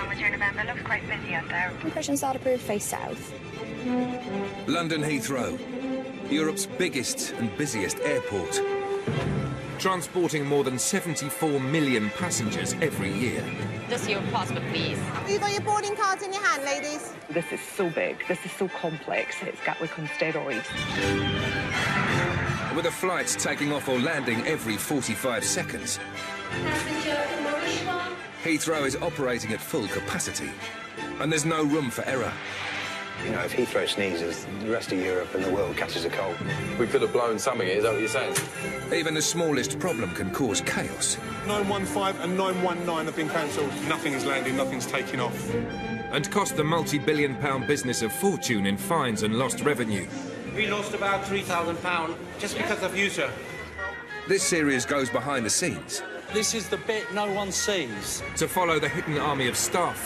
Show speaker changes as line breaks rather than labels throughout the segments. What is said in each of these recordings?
with your November. Looks quite busy out there.
භրɪᴛᴜ face south.
London Heathrow, Europe's biggest and busiest airport, transporting more than 74 million passengers every year.
Just your passport, please.
Have you got your boarding cards in your hand, ladies?
This is so big, this is so complex, it's Gatwick on steroids.
With the flights taking off or landing every 45 seconds, Heathrow is operating at full capacity, and there's no room for error.
You know, if Heathrow sneezes, the rest of Europe and the world catches a cold.
We could have blown something, is that what you're saying?
Even the smallest problem can cause chaos.
915 and 919 have been cancelled. Nothing is landing, nothing's taking off.
And cost the multi-billion-pound business a fortune in fines and lost revenue.
We lost about £3,000 just because of you, sir.
This series goes behind the scenes.
This is the bit no one sees.
To follow the hidden army of staff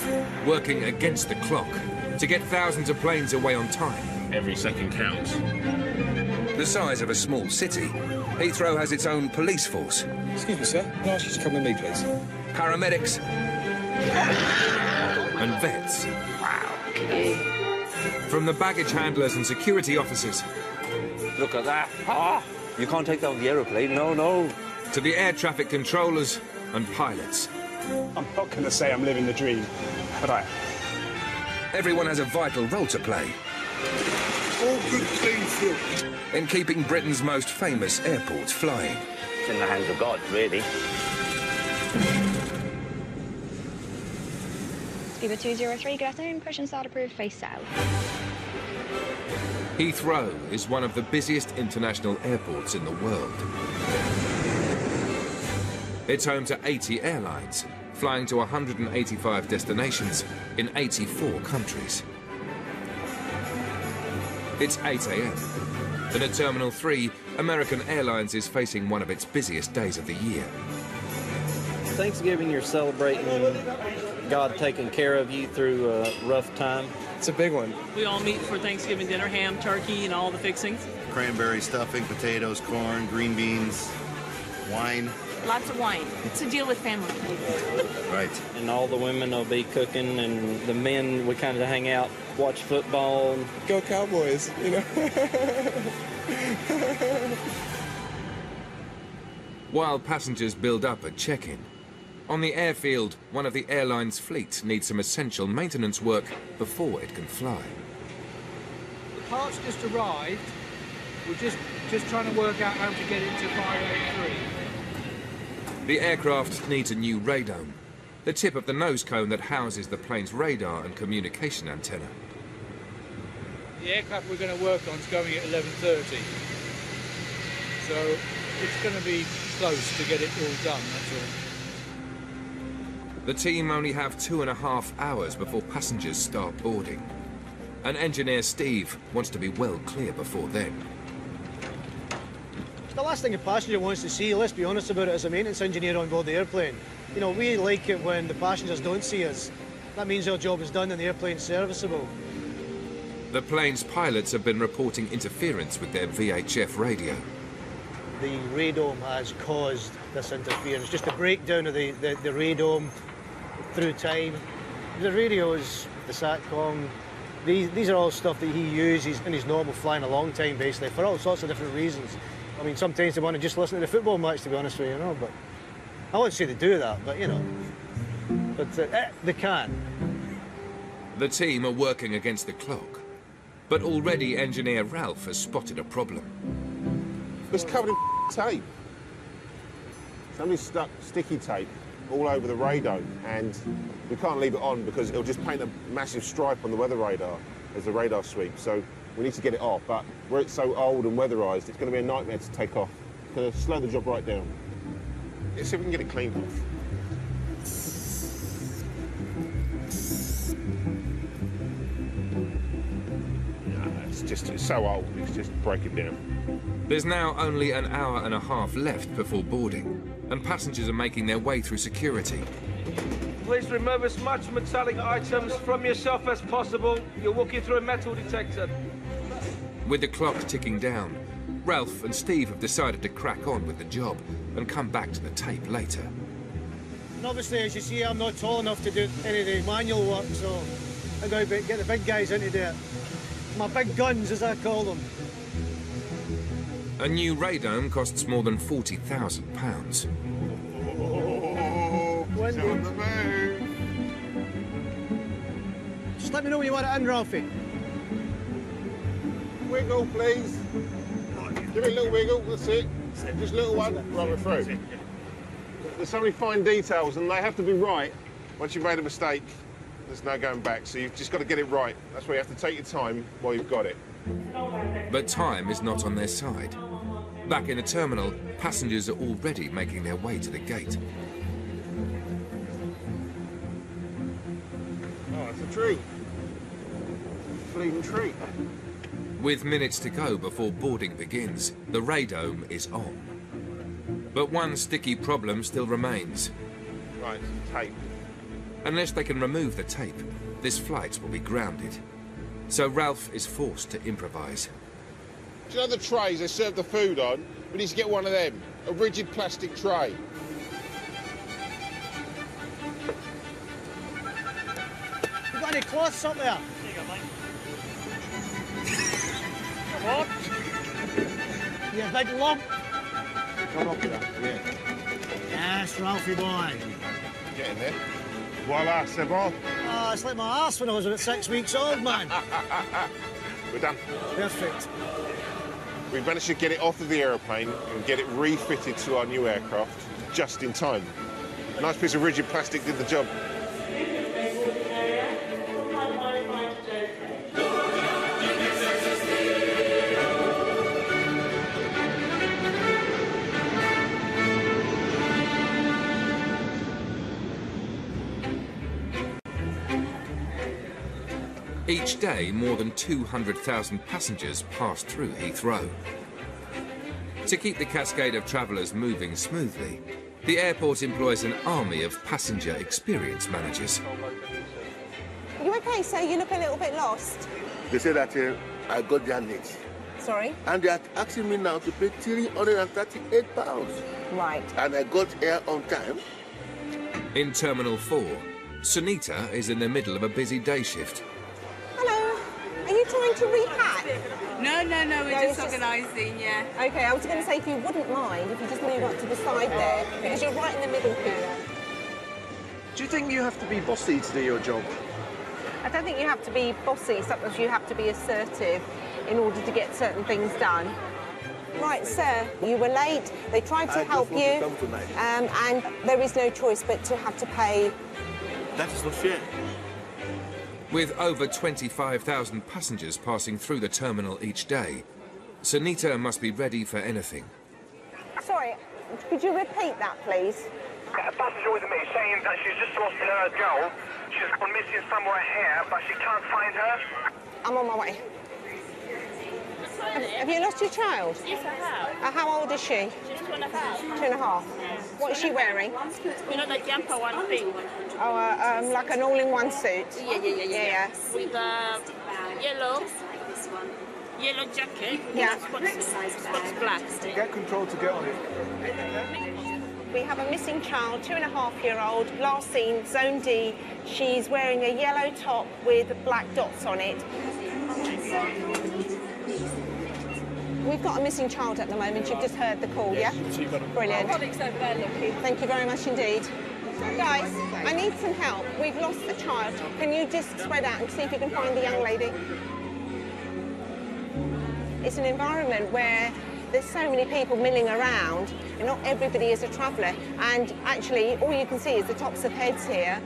working against the clock to get thousands of planes away on time.
Every second counts.
The size of a small city, Heathrow has its own police force.
Excuse me, sir. Can I ask you to come with me, please?
Paramedics and vets.
Wow, okay.
From the baggage handlers and security officers.
Look at that. Ah! You can't take that on the aeroplane, no.
To the air traffic controllers and pilots.
I'm not going to say I'm living the dream, but I am.
Everyone has a vital role to play.
All good, clean fuel.
In keeping Britain's most famous airports flying.
It's in the hands of God, really.
ÚB 203 Gretton, භրɪᴛᴜ face south.
Heathrow is one of the busiest international airports in the world. It's home to 80 airlines, flying to 185 destinations in 84 countries. It's 8 a.m. and at Terminal 3, American Airlines is facing one of its busiest days of the year.
Thanksgiving, you're celebrating God taking care of you through a rough time.
It's a big one.
We all meet for Thanksgiving dinner, ham, turkey, and all the fixings.
Cranberry stuffing, potatoes, corn, green beans, wine.
Lots of wine. It's a deal with family.
Right.
And all the women will be cooking, and the men, we kind of hang out, watch football.
Go Cowboys, you know.
While passengers build up at check-in, on the airfield, one of the airline's fleet needs some essential maintenance work before it can fly.
The parts just arrived. We're just trying to work out how to get it to 583.
The aircraft needs a new radome, the tip of the nose cone that houses the plane's radar and communication antenna.
The aircraft we're going to work on is going at 11:30. So it's going to be close to get it all done, that's all.
The team only have 2.5 hours before passengers start boarding. And engineer Steve wants to be well clear before then.
The last thing a passenger wants to see, let's be honest about it, as a maintenance engineer on board the airplane. You know, we like it when the passengers don't see us. That means our job is done and the airplane's serviceable.
The plane's pilots have been reporting interference with their VHF radio.
The radome has caused this interference, just a breakdown of the radome through time. The radios, the SATCOM, these are all stuff that he uses in his normal flying along time, basically, for all sorts of different reasons. I mean, sometimes they want to just listen to the football match, to be honest with you, but I wouldn't say they do that, but, you know, but they can.
The team are working against the clock, but already engineer Ralph has spotted a problem.
It's covered in tape. Somebody's stuck sticky tape all over the radome, and we can't leave it on because it'll just paint a massive stripe on the weather radar as the radar sweeps. So we need to get it off, but where it's so old and weatherised, it's going to be a nightmare to take off. It's going to slow the job right down. Let's see if we can get it cleaned off. It's so old, it's just breaking down.
There's now only an hour and a half left before boarding, and passengers are making their way through security.
Please remove as much metallic items from yourself as possible. You're walking through a metal detector.
With the clock ticking down, Ralph and Steve have decided to crack on with the job and come back to the tape later.
And obviously, as you see, I'm not tall enough to do any of the manual work, so I got to get the big guys in to do it. My big guns, as I call them.
A new radome costs more than £40,000.
Just let me know when you want it in, Ralphie.
Wiggle, please. Give it a little wiggle, that's it. Just a little one, right, we're through. There's so many fine details and they have to be right. Once you've made a mistake, there's no going back, so you've just got to get it right. That's why you have to take your time while you've got it.
But time is not on their side. Back in the terminal, passengers are already making their way to the gate.
Oh, it's a treat. Fleeting treat.
With minutes to go before boarding begins, the radome is on. But one sticky problem still remains.
Right, tape.
Unless they can remove the tape, this flight will be grounded. So Ralph is forced to improvise.
Do you know the trays they serve the food on? We need to get one of them. A rigid plastic tray.
You got any cloths up there? What? You big lump?
Come up with that, yeah.
Yes, Ralphie boy.
Get in there. Voila, c'est bon.
Oh, it's like my arse when I was about 6 weeks old, man.
We're done.
Perfect.
We've managed to get it off of the aeroplane and get it refitted to our new aircraft just in time. Nice piece of rigid plastic did the job.
Each day, more than 200,000 passengers pass through Heathrow. To keep the cascade of travellers moving smoothly, the airport employs an army of passenger experience managers.
Are you okay, sir? You look a little bit lost.
They say that I got their late.
Sorry?
And they are asking me now to pay £338.
Right.
And I got here on time.
In Terminal 4, Sunita is in the middle of a busy day shift.
Hello. Are you trying to repack?
No, we're just organising, yeah.
Okay, I was going to say, if you wouldn't mind, if you just move up to the side there, because you're right in the middle here.
Do you think you have to be bossy to do your job?
I don't think you have to be bossy, sometimes you have to be assertive in order to get certain things done. Right, sir, you were late. They tried to help you, and there is no choice but to have to pay.
That is not fair.
With over 25,000 passengers passing through the terminal each day, Sunita must be ready for anything.
Sorry, could you repeat that, please?
A passenger with me saying that she's just lost her girl. She's gone missing somewhere here, but she can't find her.
I'm on my way. Have you lost your child?
Yes, I have.
How old is she?
She's 2.5.
2.5. What is she wearing?
You know the jumper one thing?
Oh, like an all-in-one suit?
Yeah. With a yellow jacket.
Yeah.
Spots black.
Get control to get on it.
We have a missing child, 2.5-year-old, last seen, Zone D. She's wearing a yellow top with black dots on it. We've got a missing child at the moment. You've just heard the call, yeah? Brilliant.
Colleagues over there looking.
Thank you very much indeed. Guys, I need some help. We've lost a child. Can you just spread out and see if you can find the young lady? It's an environment where there's so many people milling around, and not everybody is a traveller. And actually, all you can see is the tops of heads here.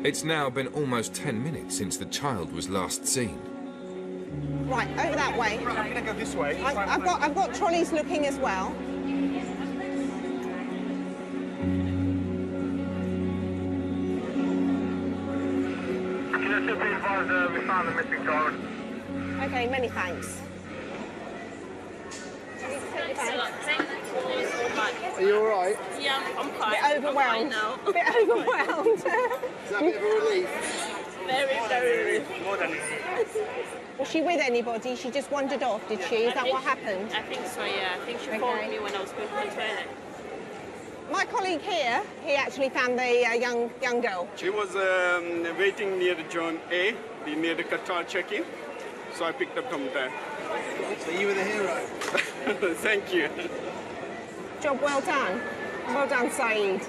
It's now been almost 10 minutes since the child was last seen.
Right, over that way.
I'm going to go this way.
I've got trolleys looking as well.
Can you still be advised we found the missing child?
Okay, many thanks.
Are you all right?
Yeah, I'm fine.
A bit overwhelmed.
now.
A bit overwhelmed.
Is that a bit of a relief?
Very relief.
More than
Was she with anybody? She just wandered off, did she? Is that what happened?
I think so, yeah. I think she called me when I was going to the toilet.
My colleague here, he actually found the young girl.
She was waiting near the John A, near the Qatar check-in, so I picked up from there.
So you were the hero.
Thank you.
Job well done. Well done, Saeed.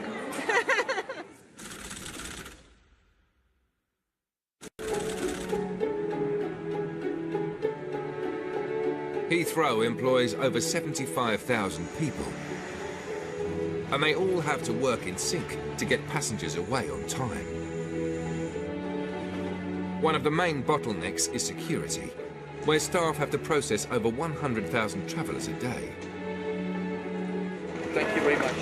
Heathrow employs over 75,000 people, and they all have to work in sync to get passengers away on time. One of the main bottlenecks is security, where staff have to process over 100,000 travellers a day.
Thank you very much.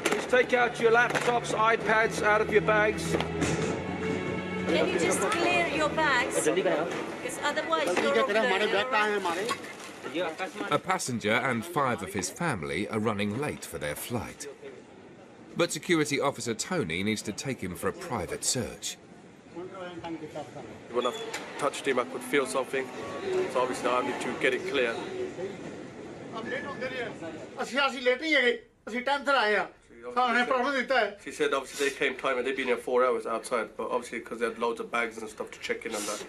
Please take out your laptops, iPads out of your bags.
Can you just clear your bags? Because otherwise you're
A passenger and 5 of his family are running late for their flight. But security officer Tony needs to take him for a private search.
When I touched him, I could feel something. So obviously I need to get it clear. She said obviously they came time and they've been here 4 hours outside, but obviously because they had loads of bags and stuff to check in and that.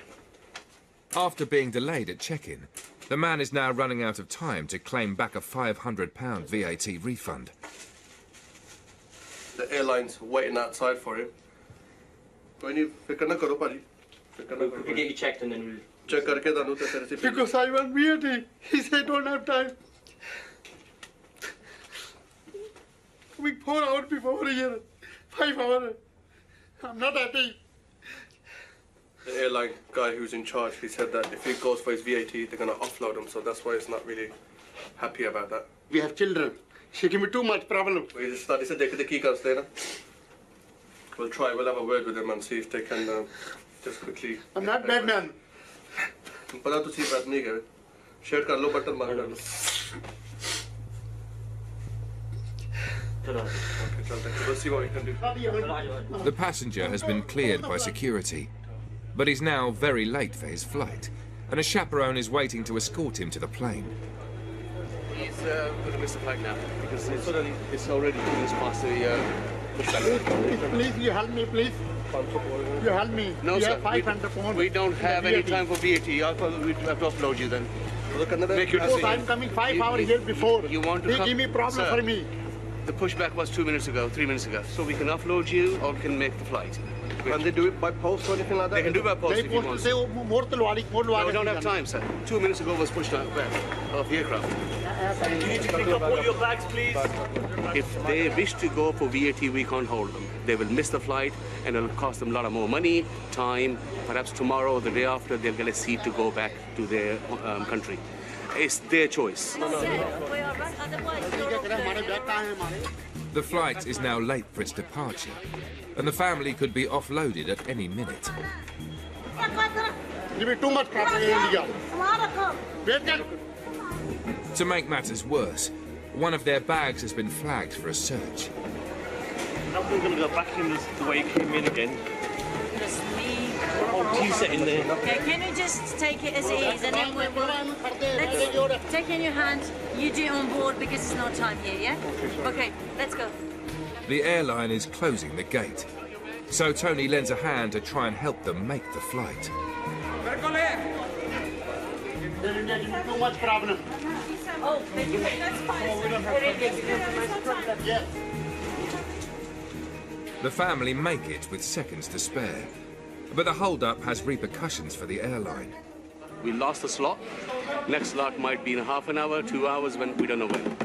After being delayed at check-in, the man is now running out of time to claim back a £500 VAT refund.
The airline's waiting outside for him. We'll get you checked and then we'll... Check
Because I want VAT. He said don't have time. We 4 hours before here. 5 hours. I'm not happy.
The airline guy who's in charge, he said that if he goes for his VAT, they're going to offload him, so that's why he's not really happy about that.
We have children. She give me too much problem.
He said they could keep us there. We'll try, we'll have a word with them and see if they can just quickly...
I'm not bad man.
But to see that nigga. Share kar lo button mar lo. We'll see what we can do.
The passenger has been cleared by security, but he's now very late for his flight, and a chaperone is waiting to escort him to the plane.
He's going to miss the flight now because it's already 2 minutes past the
Please, you help me, please. You help me.
No,
we
sir.
have 500 pounds.
We don't have any time for VAT. We have to upload you then. Make your decision.
I'm coming 5 hours here before.
You want to
they
come?
give me problem
Sir,
for me.
The pushback was 2 minutes ago, 3 minutes ago. So we can upload you or can make the flight.
Can they do it by post or anything like that?
They can do it by post
They
if you
supposed to
want.
say more
No, we don't have time, sir. 2 minutes ago was pushed out back off the aircraft.
You need to pick up all your bags, please.
If they wish to go for VAT, we can't hold them. They will miss the flight and it'll cost them a lot of more money, time. Perhaps tomorrow or the day after, they'll get a seat to go back to their country. It's their choice.
The flight is now late for its departure, and the family could be offloaded at any minute.
Give me too much problem in India.
To make matters worse, one of their bags has been flagged for a search.
Now we're going to go back in the way you came in again. Oh, tea set in there.
Okay, can you just take it as it is and then we'll let's take it in your hand. You do it on board because it's no time here, yeah? Okay, let's go.
The airline is closing the gate, so Tony lends a hand to try and help them make the flight.
Too much problem.
Oh, thank you. That's fine.
Yes.
The family make it with seconds to spare, but the hold-up has repercussions for the airline.
We lost the slot. Next slot might be in half an hour, 2 hours, when we don't know when.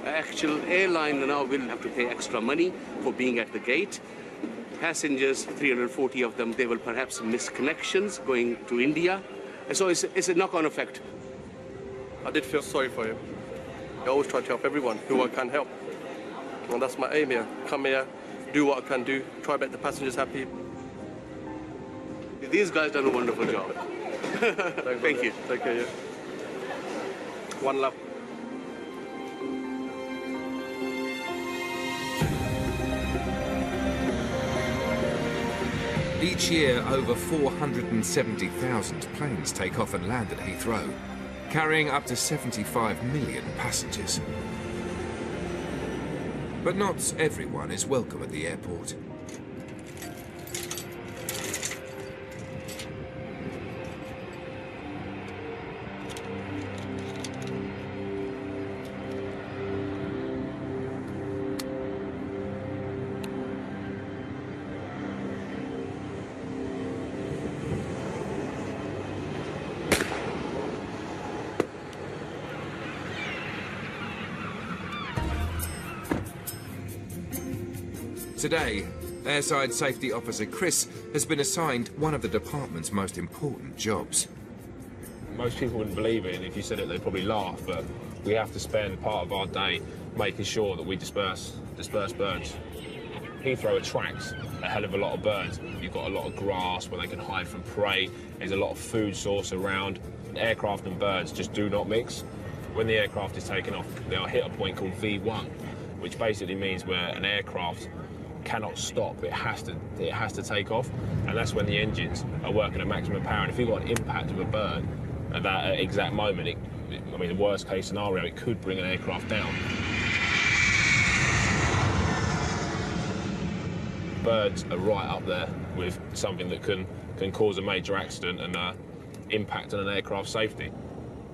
Actual airline now will have to pay extra money for being at the gate. Passengers, 340 of them, they will perhaps miss connections going to India. And so it's a knock-on effect.
I did feel sorry for him. I always try to help everyone who I can help. And that's my aim here. Come here, do what I can do, try to make the passengers happy.
These guys done a wonderful job. Thank you.
Take care, yeah. One love.
Each year, over 470,000 planes take off and land at Heathrow, carrying up to 75 million passengers. But not everyone is welcome at the airport. Today, Airside Safety Officer Chris has been assigned one of the department's most important jobs.
Most people wouldn't believe it, and if you said it, they'd probably laugh, but we have to spend part of our day making sure that we disperse birds. Heathrow attracts a hell of a lot of birds. You've got a lot of grass where they can hide from prey. There's a lot of food source around. Aircraft and birds just do not mix. When the aircraft is taken off, they'll hit a point called V1, which basically means where an aircraft cannot stop. It has to take off, and that's when the engines are working at maximum power. And if you've got an impact of a bird at that exact moment, I mean, the worst case scenario, it could bring an aircraft down. Birds are right up there with something that can cause a major accident and impact on an aircraft's safety.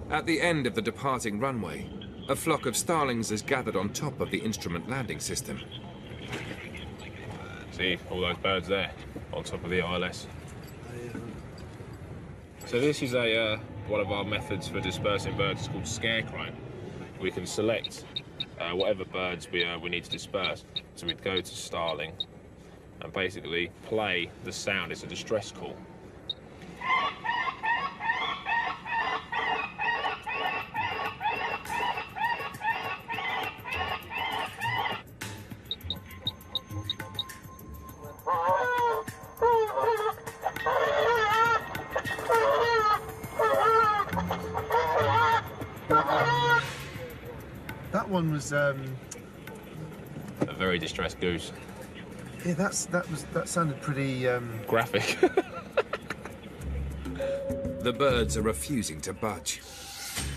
At the end of the departing runway, a flock of starlings is gathered on top of the instrument landing system.
See all those birds there on top of the ILS. So this is one of our methods for dispersing birds. It's called scarecrow. We can select whatever birds we need to disperse. So we'd go to starling and basically play the sound. It's a distress call.
That one was a
very distressed goose.
Yeah, that sounded pretty
graphic.
The birds are refusing to budge.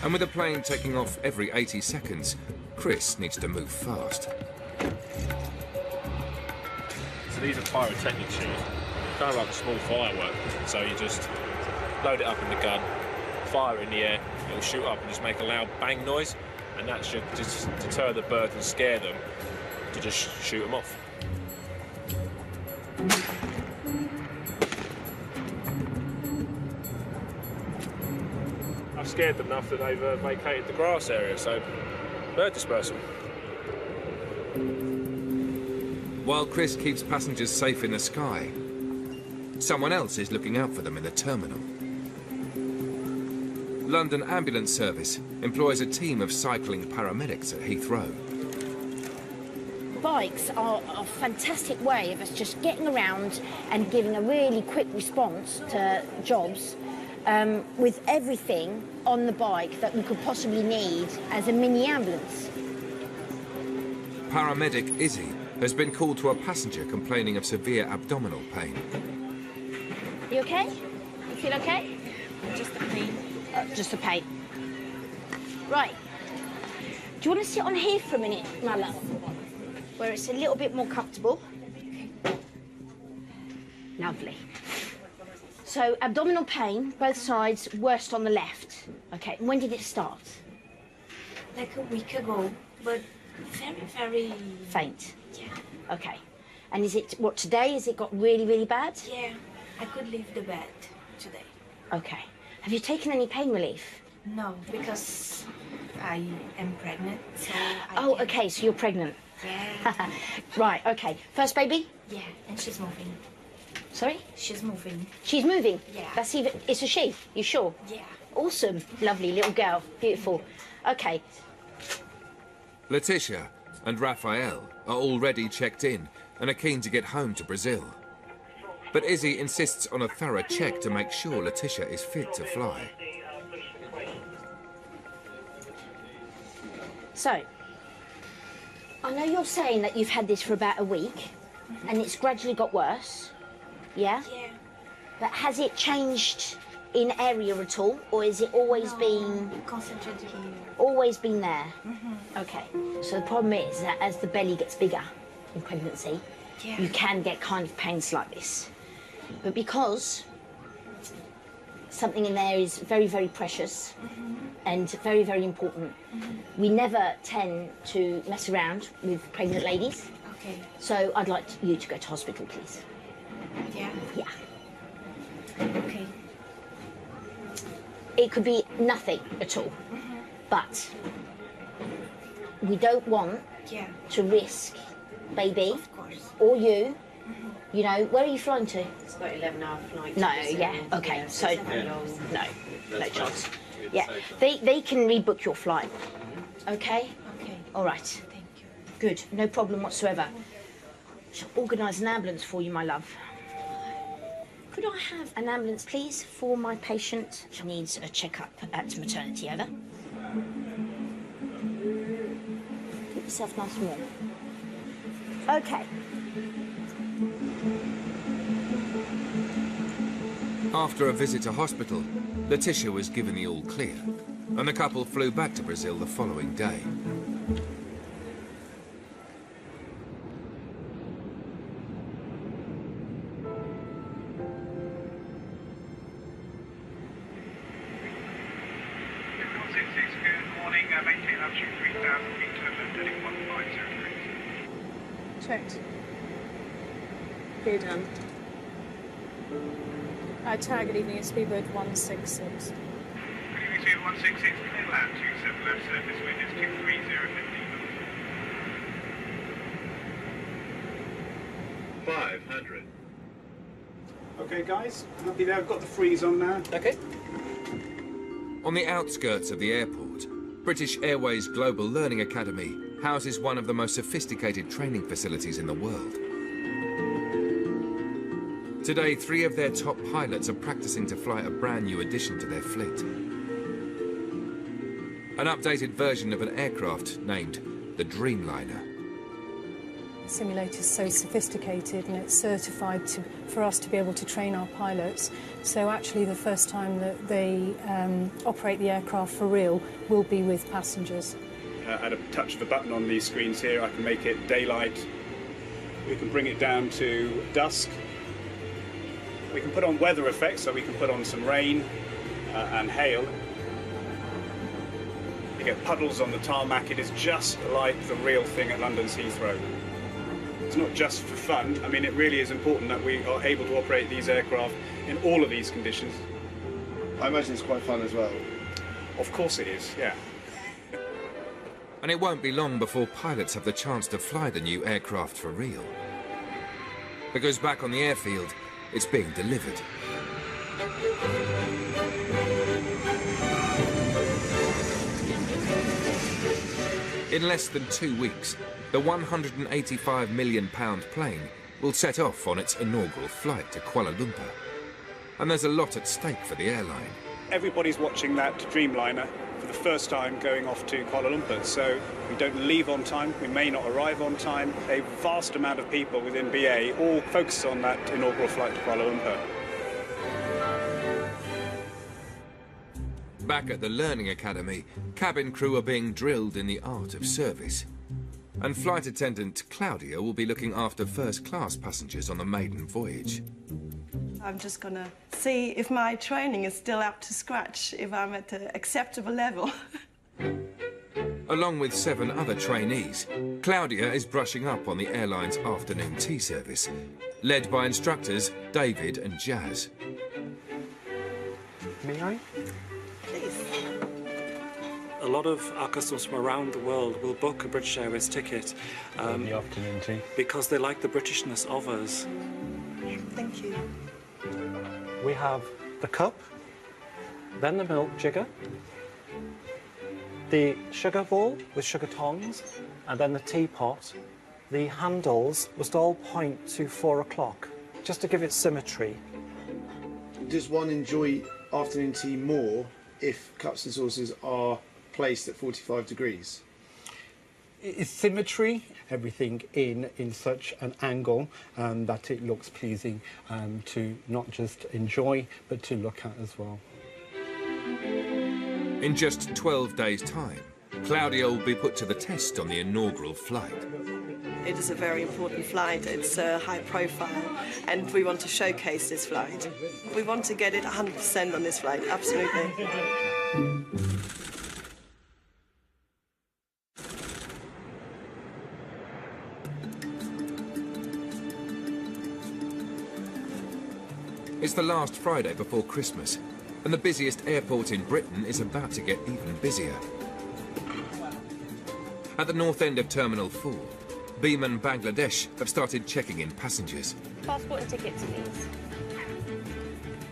And with the plane taking off every 80 seconds, Chris needs to move fast.
So these are pyrotechnic shoes, kind of like a small firework. So you just load it up in the gun, fire in the air, it'll shoot up and just make a loud bang noise, and that should just deter the birds and scare them to just shoot them off. I've scared them enough that they've vacated the grass area, so bird dispersal.
While Chris keeps passengers safe in the sky, someone else is looking out for them in the terminal. London Ambulance Service employs a team of cycling paramedics at Heathrow.
Bikes are a fantastic way of us just getting around and giving a really quick response to jobs with everything on the bike that we could possibly need as a mini ambulance.
Paramedic Izzy has been called to a passenger complaining of severe abdominal pain.
You okay? You feel okay?
Just the pain.
Just the pain. Right. Do you want to sit on here for a minute, my love? Where it's a little bit more comfortable. Lovely. So, abdominal pain, both sides, worst on the left. Okay, when did it start?
Like a week ago, but very, very...
Faint?
Yeah.
Okay. And is it, what, today? Has it got really, really bad?
Yeah, I could leave the bed today.
Okay. Have you taken any pain relief?
No, because I am pregnant, so
okay, so you're pregnant.
Yeah.
Right, okay. First baby?
Yeah, and she's moving.
Sorry?
She's moving.
She's moving?
Yeah.
That's even... It's a she? You sure?
Yeah.
Awesome. Lovely little girl. Beautiful. Okay.
Letitia and Raphael are already checked in and are keen to get home to Brazil. But Izzy insists on a thorough check to make sure Letitia is fit to fly.
So, I know you're saying that you've had this for about a week, and it's gradually got worse, yeah?
Yeah.
But has it changed in area at all, or is it always been
concentrated here?
Always been there? Okay. So the problem is that as the belly gets bigger in pregnancy, you can get kind of pains like this. But because something in there is very, very precious and very, very important, we never tend to mess around with pregnant ladies.
Okay.
So I'd like you to go to hospital, please.
Yeah?
Yeah.
Okay.
It could be nothing at all, but we don't want to risk baby or you. You know, where are you flying to?
It's about 11-hour flight.
No, yeah, okay, so no chance. Yeah, they can rebook your flight. Okay?
Okay.
All right. Thank you. Good, no problem whatsoever. Shall organise an ambulance for you, my love. Could I have an ambulance, please, for my patient? She needs a checkup at maternity, over. Keep yourself nice and warm. Okay.
After a visit to hospital, Letitia was given the all clear, and the couple flew back to Brazil the following day.
Good morning, maintain altitude 3,000 meters and heading 1503.
Checked. Okay, done. Target evening is speedbird 166.
Good evening, Speedbird 166, clear land 27 left surface, wind is 23050.
500. Okay, guys, happy there? I've got the freeze on now.
Okay.
On the outskirts of the airport, British Airways Global Learning Academy houses one of the most sophisticated training facilities in the world. Today, 3 of their top pilots are practicing to fly a brand new addition to their fleet. An updated version of an aircraft named the Dreamliner.
The simulator is so sophisticated and it's certified for us to be able to train our pilots. So actually the first time that they operate the aircraft for real will be with passengers.
At a touch of a button on these screens here, I can make it daylight. We can bring it down to dusk. We can put on weather effects, so we can put on some rain and hail. You get puddles on the tarmac. It is just like the real thing at London's Heathrow. It's not just for fun. I mean, it really is important that we are able to operate these aircraft in all of these conditions.
I imagine it's quite fun as well.
Of course it is, yeah.
And it won't be long before pilots have the chance to fly the new aircraft for real. Because back on the airfield, it's being delivered. In less than 2 weeks, the £185 million plane will set off on its inaugural flight to Kuala Lumpur. And there's a lot at stake for the airline.
Everybody's watching that Dreamliner for the first time going off to Kuala Lumpur, so we don't leave on time, we may not arrive on time. A vast amount of people within BA all focus on that inaugural flight to Kuala Lumpur.
Back at the Learning Academy, cabin crew are being drilled in the art of service. And flight attendant Claudia will be looking after first-class passengers on the maiden voyage.
I'm just going to see if my training is still up to scratch, if I'm at an acceptable level.
Along with 7 other trainees, Claudia is brushing up on the airline's afternoon tea service, led by instructors David and Jazz.
May I?
Please.
A lot of our customers from around the world will book a British Airways ticket the afternoon tea. because they like the Britishness of us.
Thank you.
We have the cup, then the milk jigger, the sugar bowl with sugar tongs, and then the teapot. The handles must all point to 4 o'clock, just to give it symmetry.
Does one enjoy afternoon tea more if cups and saucers are placed at 45 degrees?
It's symmetry
everything in such an angle that it looks pleasing to not just enjoy, but to look at as well.
In just 12 days' time, Claudia will be put to the test on the inaugural flight.
It is a very important flight, it's high profile, and we want to showcase this flight. We want to get it 100% on this flight, absolutely.
It's the last Friday before Christmas, and the busiest airport in Britain is about to get even busier. At the north end of Terminal 4, Բrɪᴛ, Bangladesh have started checking in passengers.
Passport and tickets, please.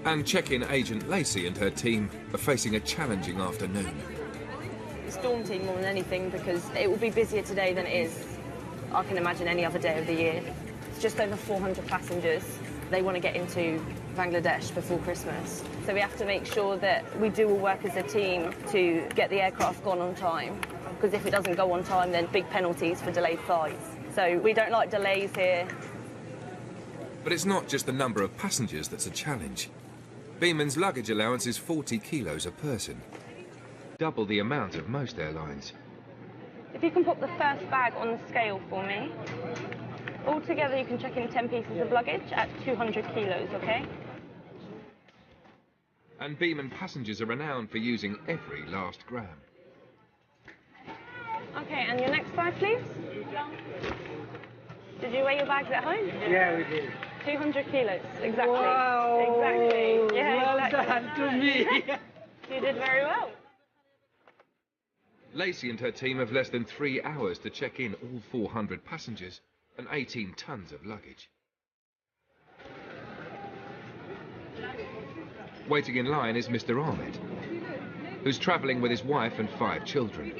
And check-in agent Lacey and her team are facing a challenging afternoon.
It's daunting more than anything because it will be busier today than it is, I can imagine, any other day of the year. It's just over 400 passengers. They want to get into Bangladesh before Christmas. So we have to make sure that we do all work as a team to get the aircraft gone on time. Because if it doesn't go on time, then big penalties for delayed flights. So we don't like delays here.
But it's not just the number of passengers that's a challenge. Բrɪᴛ's luggage allowance is 40 kilos a person, double the amount of most airlines.
If you can put the first bag on the scale for me. Altogether, you can check in 10 pieces of luggage at 200 kilos, OK?
And Բrɪᴛ passengers are renowned for using every last gram.
OK, and your next bag, please? Did you weigh your bags at home?
Yeah, we did.
200 kilos, exactly.
Wow.
Exactly. Yeah,
well
exactly.
done to me.
You did very well.
Lacey and her team have less than 3 hours to check in all 400 passengers and 18 tons of luggage. Waiting in line is Mr. Ahmed, who's travelling with his wife and 5 children.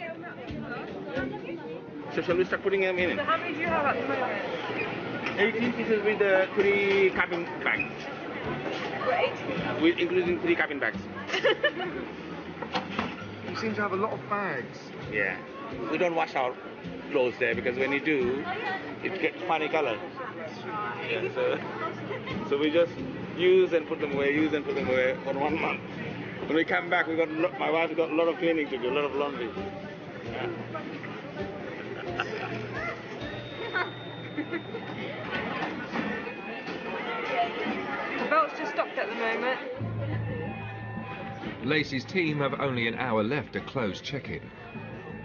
So shall we start putting them in?
So how many do you have at the moment?
18 pieces with 3 cabin bags.
Great.
With including 3 cabin bags.
You seem to have a lot of bags.
Yeah. We don't wash our clothes there because when you do, it gets funny color. Yeah, so we just use and put them away, use and put them away for 1 month. When we come back, my wife got a lot of cleaning to do, a lot of laundry. Yeah.
The belt's just stopped at the moment.
Lacey's team have only an hour left to close check-in,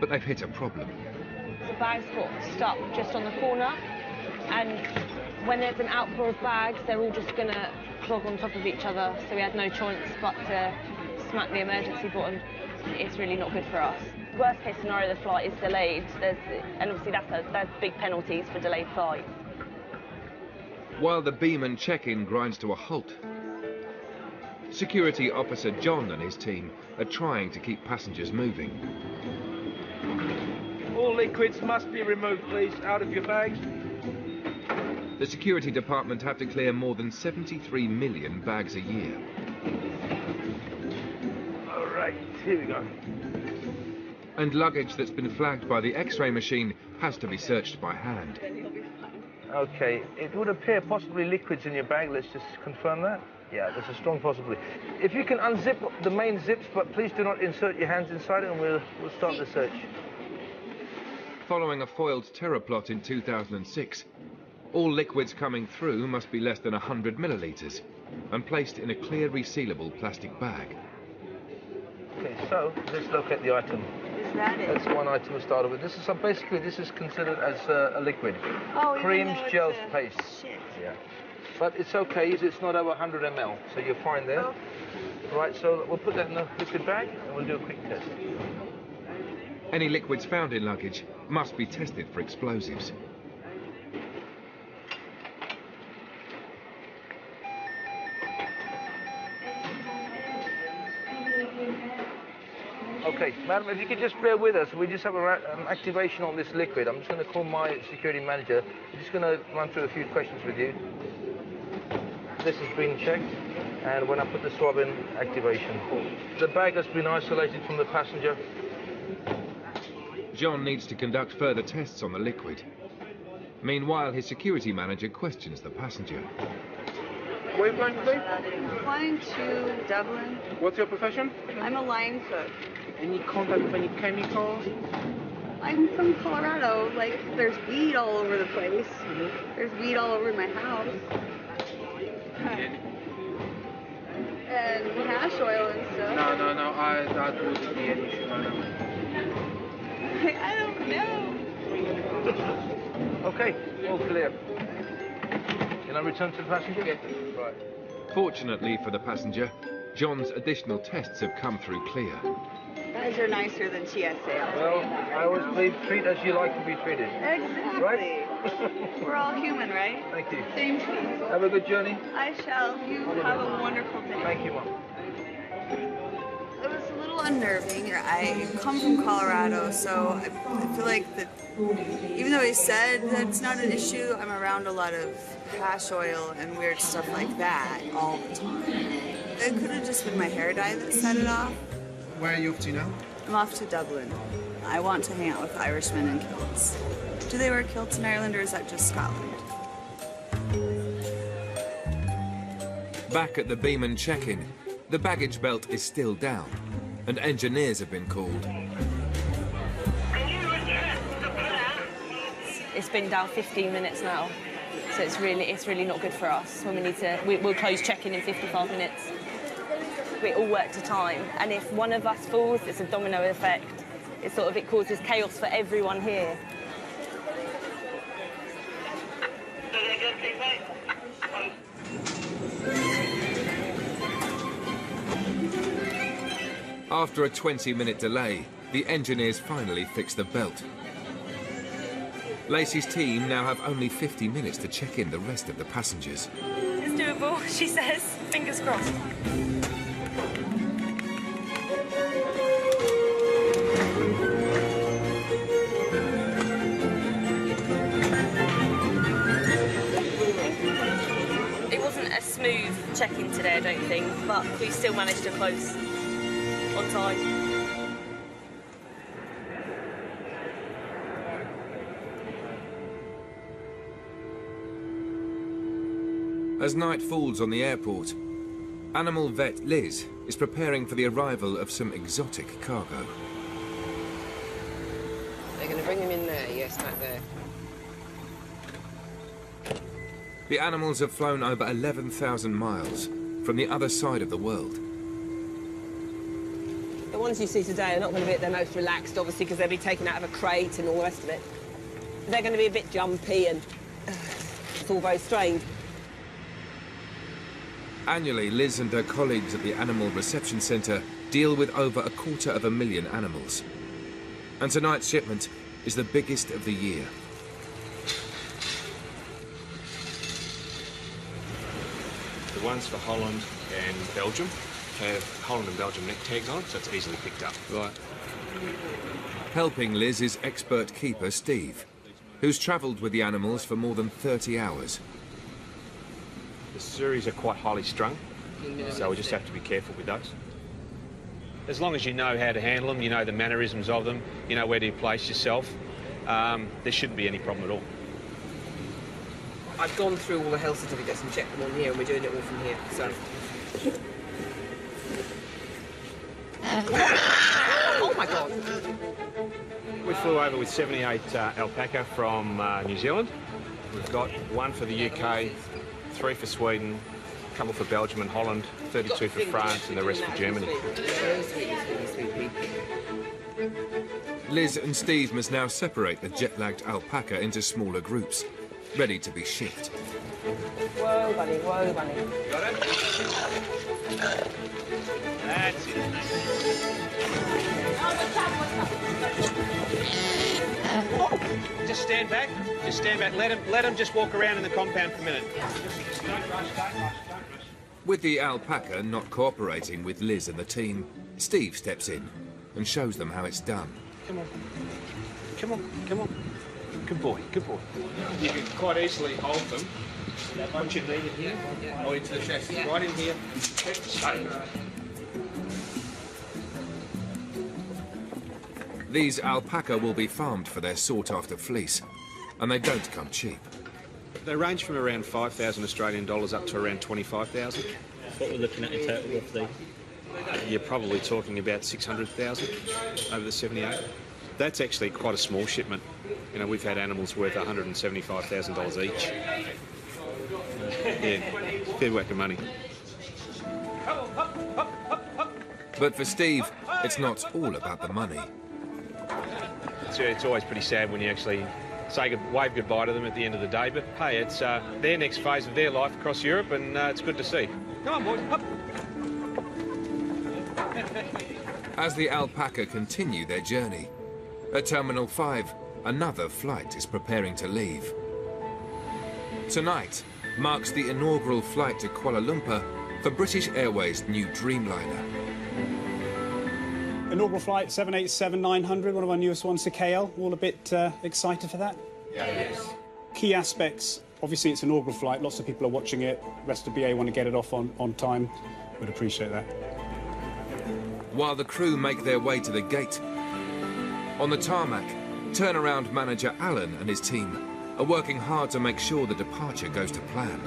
but they've hit a problem.
The bags got stuck just on the corner, and when there's an outpour of bags, they're all just going to clog on top of each other, so we had no choice but to smack the emergency button. It's really not good for us. Worst case scenario, the flight is delayed, and obviously that's big penalties for delayed flights.
While the Բrɪᴛ check-in grinds to a halt, security officer John and his team are trying to keep passengers moving.
All liquids must be removed, please, out of your bags.
The security department have to clear more than 73 million bags a year.
All right, here we go.
And luggage that's been flagged by the X-ray machine has to be searched by hand.
Okay, it would appear possibly liquids in your bag. Let's just confirm that. Yeah, there's a strong possibility. If you can unzip the main zips, but please do not insert your hands inside it, and we'll start the search.
Following a foiled terror plot in 2006, all liquids coming through must be less than 100 millilitres and placed in a clear resealable plastic bag.
Okay, so let's look at the item.
Is that it?
That's one item we started with. This is basically this is considered as a liquid.
Oh,
creams, gels, paste.
Shit.
Yeah. But it's okay, it's not over 100 ml, so you're fine there.
Oh.
Right, so we'll put that in the liquid bag and we'll do a quick test.
Any liquids found in luggage must be tested for explosives.
Okay, madam, if you could just bear with us, we just have an activation on this liquid. I'm just going to call my security manager. I'm just going to run through a few questions with you. This has been checked, and when I put the swab in, activation. The bag has been isolated from the passenger.
John needs to conduct further tests on the liquid. Meanwhile, his security manager questions the passenger.
Where are you flying today?
I'm flying to Dublin.
What's your profession?
I'm a line cook.
Any contact with any chemicals?
I'm from Colorado. Like, there's weed all over the place. There's weed all over my house. And hash oil and stuff.
No, that wouldn't be an issue, madam.
I don't know.
Okay, all clear. Can I return to the passenger? Right.
Fortunately for the passenger, John's additional tests have come through clear.
You guys are nicer than TSA.
Well, I always believe treat as you like to be treated.
Exactly.
Right?
We're all human, right?
Thank you.
Same cheese.
Have a good journey.
I shall. You have a wonderful day.
Thank you, Mom.
It was a little unnerving. I come from Colorado, so I feel like that even though he said that it's not an issue, I'm around a lot of hash oil and weird stuff like that all the time. It could have just been my hair dye that set it off.
Where are you off to now?
I'm off to Dublin. I want to hang out with Irishmen in kilts. Do they wear kilts in Ireland, or is that just Scotland?
Back at the Beaman check-in, the baggage belt is still down, and engineers have been called.
It's been down 15 minutes now, so it's really not good for us when we need to. We'll close check-in in 55 minutes. We all work to time, and if one of us falls, it's a domino effect. It causes chaos for everyone here.
After a 20-minute delay, the engineers finally fix the belt. Lacey's team now have only 50 minutes to check in the rest of the passengers.
It's doable, she says. Fingers crossed. It wasn't a smooth check-in today, I don't think, but we still managed to close on time.
As night falls on the airport, animal vet Liz is preparing for the arrival of some exotic cargo.
They're going to bring him in there, yes, back there.
The animals have flown over 11,000 miles from the other side of the world.
The ones you see today are not going to be at their most relaxed, obviously, because they'll be taken out of a crate and all the rest of it. They're going to be a bit jumpy and it's all very strained.
Annually, Liz and her colleagues at the Animal Reception Centre deal with over 250,000 animals. And tonight's shipment is the biggest of the year.
The ones for Holland and Belgium have Holland and Belgium neck tags on, so it's easily picked up.
Right. Helping Liz is expert keeper Steve, who's travelled with the animals for more than 30 hours.
The series are quite highly strung, so we just have to be careful with those. As long as you know how to handle them, you know the mannerisms of them, you know where to place yourself, there shouldn't be any problem at all.
I've gone through all the health certificates and checked them on here, and we're doing it all from here, so... Oh my God!
We flew over with 78 alpaca from New Zealand. We've got one for the UK, 3 for Sweden, a couple for Belgium and Holland, 32 for France, and the rest for Germany.
Liz and Steve must now separate the jet-lagged alpaca into smaller groups, ready to be shipped.
Whoa, bunny, whoa, bunny.
Got it? That's it. Just stand back. Just stand back. Let him just walk around in the compound for a minute. Just don't rush, don't rush.
With the alpaca not cooperating with Liz and the team, Steve steps in and shows them how it's done.
Come on. Come on, come on. Good boy, good boy. You can quite easily hold them. Put your knee in here, or into the chassis, right in here. Straight.
These alpaca will be farmed for their sought-after fleece, and they don't come cheap.
They range from around 5,000 Australian dollars up to around 25,000.
What we're looking at in total, roughly?
You're probably talking about 600,000 over the 78. That's actually quite a small shipment. You know, we've had animals worth $175,000 each. Yeah, fair whack of money.
But for Steve, it's not all about the money.
It's always pretty sad when you actually wave goodbye to them at the end of the day, but hey, it's their next phase of their life across Europe, and it's good to see. Come on, boys, up.
As the alpaca continue their journey, at Terminal 5, another flight is preparing to leave. Tonight marks the inaugural flight to Kuala Lumpur for British Airways' new Dreamliner.
Inaugural flight 787-900, one of our newest ones to KL. All a bit excited for that?
Yes.
Key aspects, obviously it's an inaugural flight, lots of people are watching it, the rest of BA want to get it off on time. Would appreciate that.
While the crew make their way to the gate, on the tarmac, turnaround manager Alan and his team are working hard to make sure the departure goes to plan.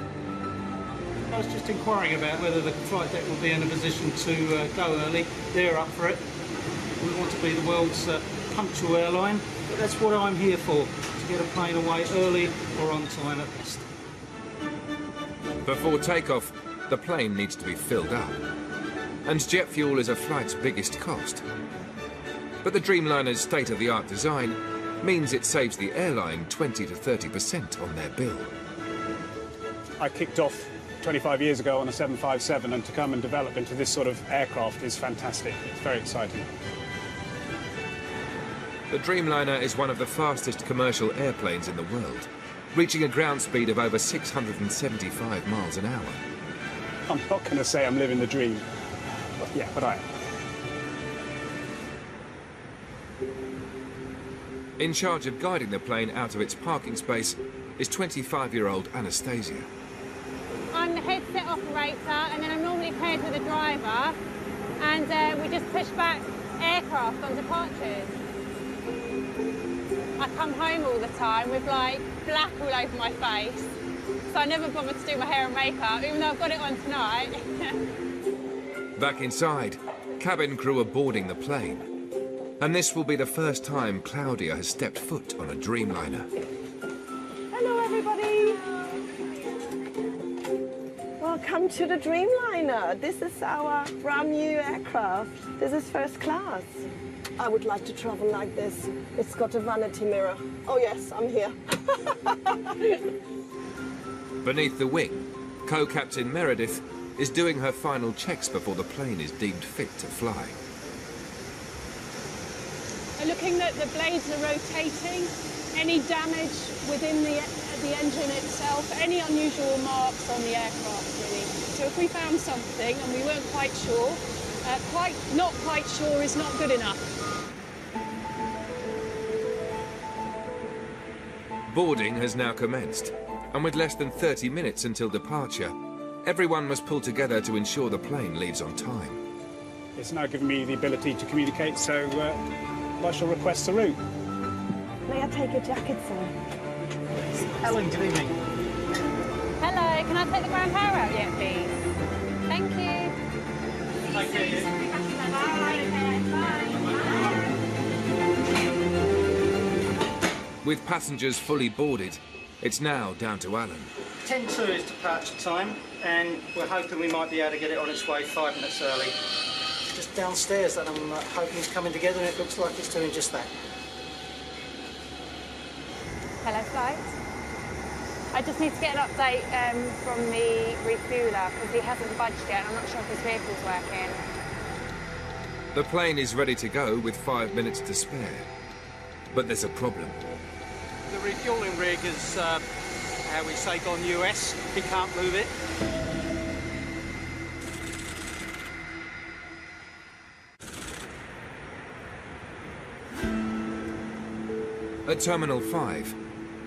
I was just inquiring about whether the flight deck will be in a position to go early. They're up for it. We want to be the world's punctual airline, but that's what I'm here for, to get a plane away early or on time at best.
Before takeoff, the plane needs to be filled up. And jet fuel is a flight's biggest cost. But the Dreamliner's state-of-the-art design means it saves the airline 20 to 30% on their bill.
I kicked off 25 years ago on a 757, and to come and develop into this sort of aircraft is fantastic. It's very exciting.
The Dreamliner is one of the fastest commercial airplanes in the world, reaching a ground speed of over 675 miles an hour.
I'm not going to say I'm living the dream. Yeah, but I am.
In charge of guiding the plane out of its parking space is 25-year-old Anastasia.
I'm the headset operator, and then I'm normally paired with a driver, and we just push back aircraft on departures. I come home all the time with like black all over my face, so I never bother to do my hair and makeup, even though I've got it on tonight.
Back inside, cabin crew are boarding the plane. And this will be the first time Claudia has stepped foot on a Dreamliner.
Hello, everybody. Welcome to the Dreamliner. This is our brand new aircraft. This is first class. I would like to travel like this. It's got a vanity mirror. Oh, yes, I'm here.
Beneath the wing, co-captain Meredith is doing her final checks before the plane is deemed fit to fly.
Looking that the blades are rotating, any damage within the engine itself, any unusual marks on the aircraft, really. So if we found something and we weren't quite sure, not quite sure is not good enough.
Boarding has now commenced, and with less than 30 minutes until departure, everyone must pull together to ensure the plane leaves on time.
It's now given me the ability to communicate, so I shall request the route.
May I take your jacket, sir?
Ellen, good evening.
Hello, can I take the ground power out yet, please? Thank you.
Thank you.
With passengers fully boarded, it's now down to Alan.
10:02 is departure time, and we're hoping we might be able to get it on its way 5 minutes early. It's just downstairs that I'm hoping it's coming together, and it looks like it's doing just that.
Hello, flight. I just need to get an update from the refueler because he hasn't budged yet. I'm not sure if his vehicle's working.
The plane is ready to go with 5 minutes to spare. But there's a problem.
The refuelling rig is, how we say, gone US. He can't move it.
At Terminal 5,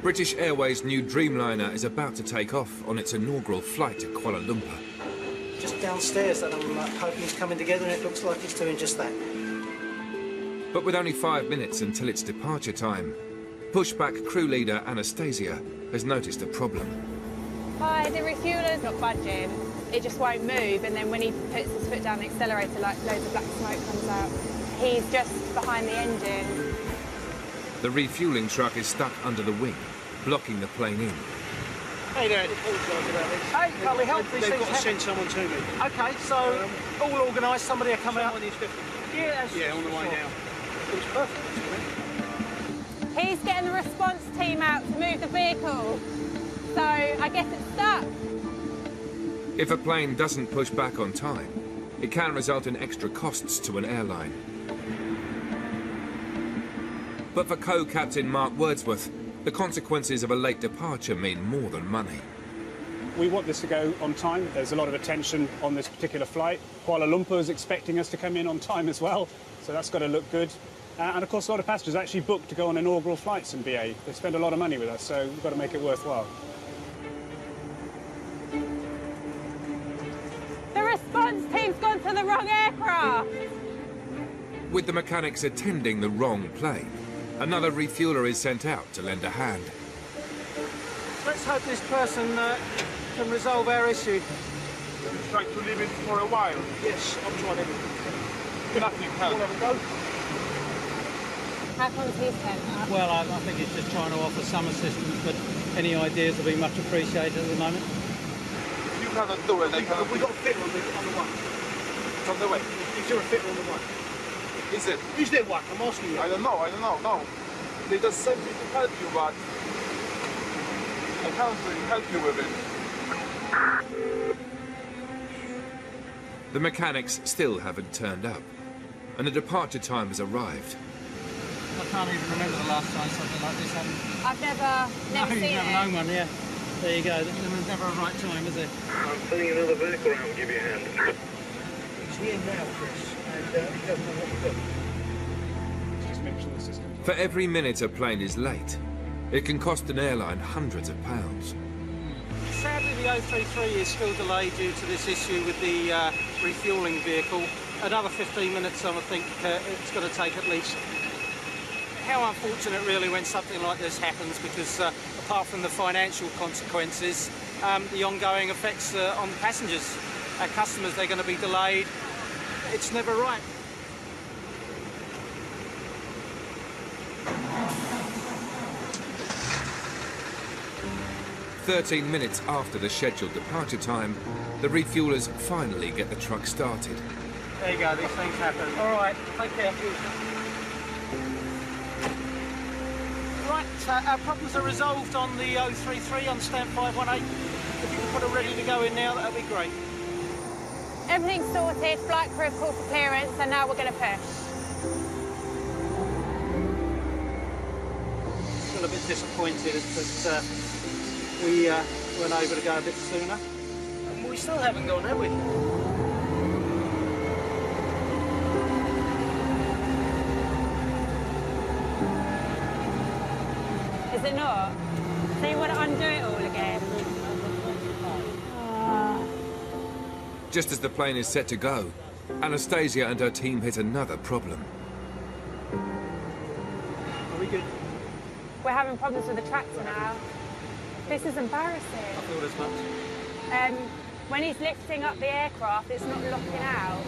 British Airways' new Dreamliner is about to take off on its inaugural flight to Kuala Lumpur.
Just downstairs that I'm hoping it's coming together, and it looks like it's doing just that.
But with only 5 minutes until its departure time, Pushback crew leader Anastasia has noticed a problem.
Hi, the refueler's not budging. It just won't move, and then when he puts his foot down the accelerator, like loads of black smoke comes out. He's just behind the engine.
The refuelling truck is stuck under the wing, blocking the plane in.
Hey there. Hey, can we help?
They've got to send someone to me.
Okay, so all organised, somebody will come out.
Yeah, on the way now. It was perfect.
He's getting the response team out to move the vehicle. So I guess it's stuck.
If a plane doesn't push back on time, it can result in extra costs to an airline. But for co-captain Mark Wordsworth, the consequences of a late departure mean more than money.
We want this to go on time. There's a lot of attention on this particular flight. Kuala Lumpur is expecting us to come in on time as well, so that's got to look good. And of course, a lot of passengers actually booked to go on inaugural flights in BA. They spend a lot of money with us, so we've got to make it worthwhile.
The response team's gone to the wrong aircraft.
With the mechanics attending the wrong plane, another refueler is sent out to lend a hand.
Let's hope this person can resolve our issue.
You're trying to leave it for a while?
Yes, I'm trying everything.
Nothing helps.
Have a go?
How comes he's sent up?
Well, I think he's just trying to offer some assistance, but any ideas will be much appreciated at the moment.
You cannot do it.
We got a fitter on the one.
From the way.
Is there a fitter on the one?
Is it?
Is there one? I'm asking you.
I don't know. No. They just sent me to help you, but I can't really help you with it.
The mechanics still haven't turned up, and the departure time has arrived.
I can't even remember the last time something like this happened.
I've never seen
you've never
it.
known one, yeah. There you go. There's never a right time, is there?
I'm sending another vehicle around to give you a hand.
He's here now, Chris, and he doesn't know what to do.
Just mention the system.
For every minute a plane is late, it can cost an airline hundreds of pounds.
Sadly, the 033 is still delayed due to this issue with the refuelling vehicle. Another 15 minutes, I think it's going to take at least. How unfortunate really when something like this happens, because apart from the financial consequences, the ongoing effects on the passengers. Our customers, they're going to be delayed. It's never right.
"13 minutes after the scheduled departure time, the refuelers finally get the truck started.
There you go, these things happen. All right, take care. Right, our problems are resolved on the 033 on stamp 518. If you can put it ready to go in now, that'd be great.
Everything's sorted, flight crew have called for clearance, and now we're going to push.
Still a bit disappointed that we weren't able to go a bit sooner. And we still haven't gone, have we?
Is it not? So you want to undo it all again?
Just as the plane is set to go, Anastasia and her team hit another problem.
Are we good?
We're having problems with the tractor now. This is embarrassing.
I thought as much.
When he's lifting up the aircraft, it's not locking out.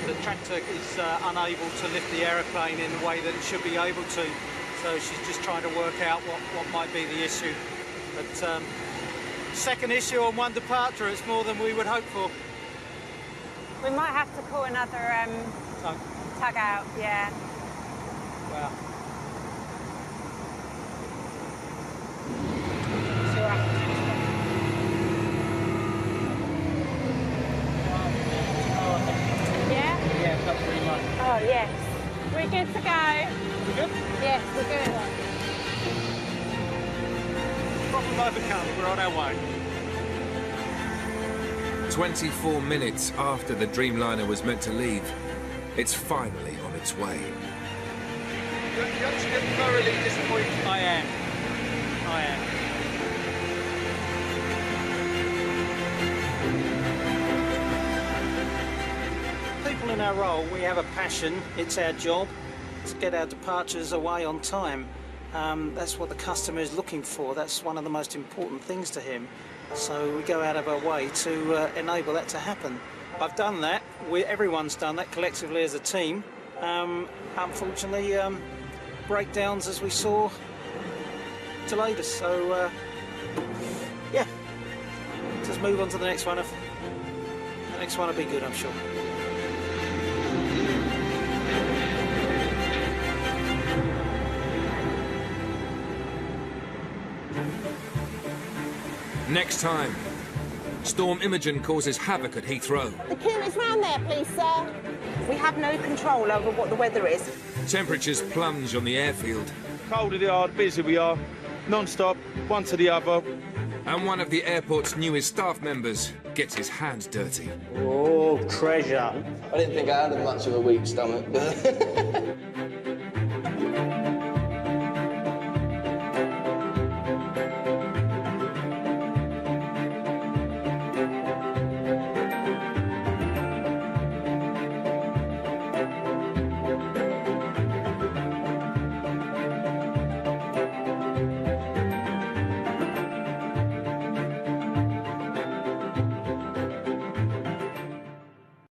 The tractor is unable to lift the aeroplane in the way that it should be able to. So she's just trying to work out what might be the issue. But second issue on one departure, it's more than we would hope for.
We might have to call another tug out, yeah.
Wow.
See what happens. Yeah?
Yeah, that's pretty much.
Oh, yes. We're good to go.
We good?
Yes, we're good.
Problem overcome, we're on our way.
24 minutes after the Dreamliner was meant to leave, it's finally on its way.
You're actually thoroughly disappointed.
I am. People in our role. We have a passion. It's our job to get our departures away on time. That's what the customer is looking for. That's one of the most important things to him. So we go out of our way to enable that to happen. I've done that. Everyone's done that collectively as a team. Unfortunately, breakdowns, as we saw, delayed us. So, yeah, just move on to the next one. The next one will be good, I'm sure.
Next time, Storm Imogen causes havoc at Heathrow.
The queue is round there, please, sir. We have no control over what the weather is.
Temperatures plunge on the airfield.
Colder they are, busy we are. Non-stop, one to the other.
And one of the airport's newest staff members gets his hands dirty.
Oh, treasure.
I didn't think I had much of a weak stomach.